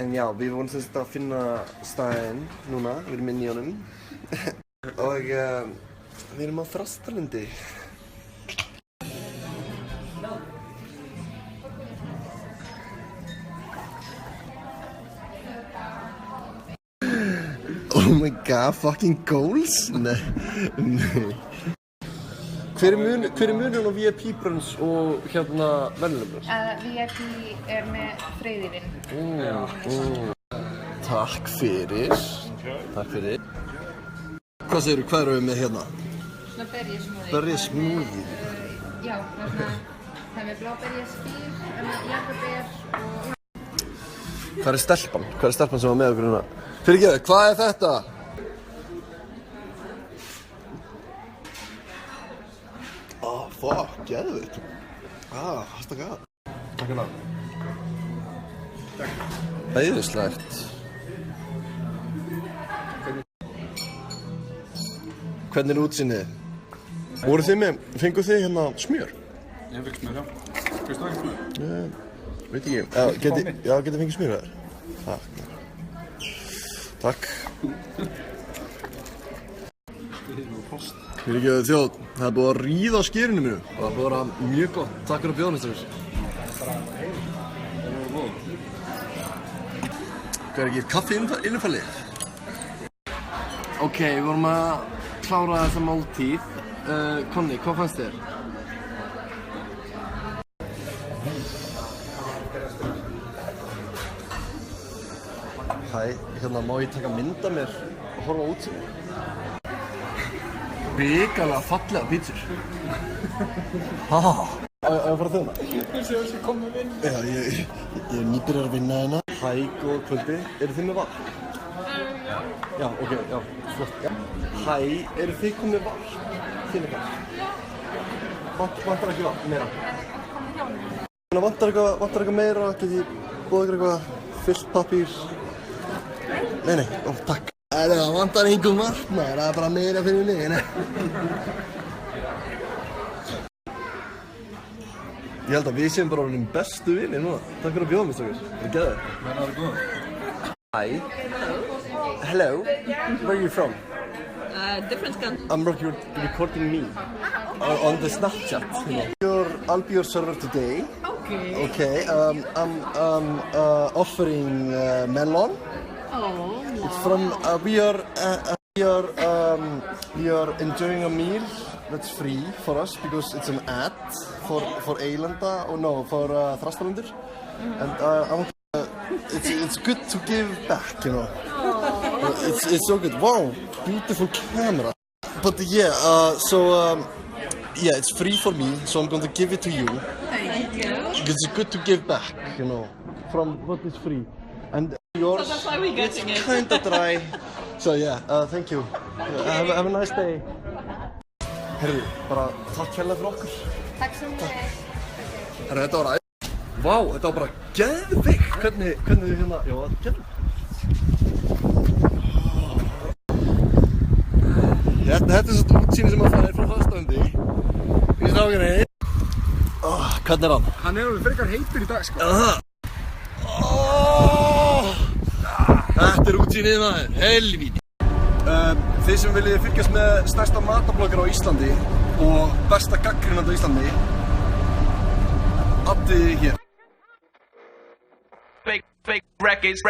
En já, við vorum sem sagt að finna staðinn núna, við erum inn í honum og við erum á Þrastarlundi. Oh my god, fucking goals? Nei. Hver er munurinn á VIP brunch og venjuleg brunch? VIP er með freyðivinn. Takk fyrir. Hvað segirðu, hvað erum við með hérna? Svona berjasmúði. Berjasmúði? Já, það er með bláberjaspír, jarðarber og... Hvað er stelpan? Hvað er stelpan sem var með okkur hérna? Fyrirgeðu, hvað er þetta? Fuck, geðveikt. Hæsta gaf. Takk hérna. Æðislegt. Hvernig er útsýnið? Voruð þið með, fenguð þið hérna smjör? Ég fekk smjör, já. Fyrst þú ekki smjör? Veit ekki. Getið fengið smjör þar? Takk. Fyrirgeðu þjóð, það er búið að ríða á skerinu mínu. Það er búið að vera mjög gott. Takk fyrir að bjóða mér strákar. Hvað er ekki kaffi innifalli? Ok, við vorum að klára þessa máltíð. Conny, hvað fannst þér? Hæ, hérna má ég taka mynd af mér og horfa á útsýnið? Ríkalega fallega pítsur. Á að fara þjóna? Þú séu að koma að vinna. Já, ég er nýbyrjar að vinna hérna. Hæ, góða kvöldi. Eru þið með vatn? Já, ok, já, flott. Hæ, eru þið komið með vatn? Þín eitthvað? Vantar ekki vatn, meira? Vantar eitthvað meira? Get ég búið eitthvað fyllt pappír? Nei, takk. Það vantar einhver vatn, það er bara meira fyrir mig, nei. Ég held að við séum bara orðin bestu vinir núna. Takk fyrir að bjóða mér strákar. Það er geðveikt. Hvernig var það góð? Hi. Hello. Where are you from? Different country. I'm recording me on the Snapchat. I'll be your server today. Okay. I'm offering melon. Oh, wow. It's from we are enjoying a meal that's free for us because it's an ad for Eylanda or no for Þrastarlundur, and I want it's good to give back, you know. It's so good. Wow, beautiful camera. But yeah, yeah, it's free for me, so I'm going to give it to you. Thank you. Because it's good to give back, you know, from what is free. And yours, So that's why we're getting it. kinda dry. So yeah, thank you. Have a nice day. Herru, bara takk hérlega fyrir okkur. Takk sem þið. Herru, þetta var æði. Vá, þetta var bara geðveikt. Hvernig þið hérna, já, geðveikt. Þetta er svona útsýni sem að það er frá Þrastarlundi. Í strákinni. Hvernig er hann? Hann er alveg frekar heitur í dag, sko. Þetta er útsýnið maður, helvíti. Þið sem viljið fylgjast með stærsta matabloggara á Íslandi og besta gagnrýnanda á Íslandi, addið þið hér. Fake records.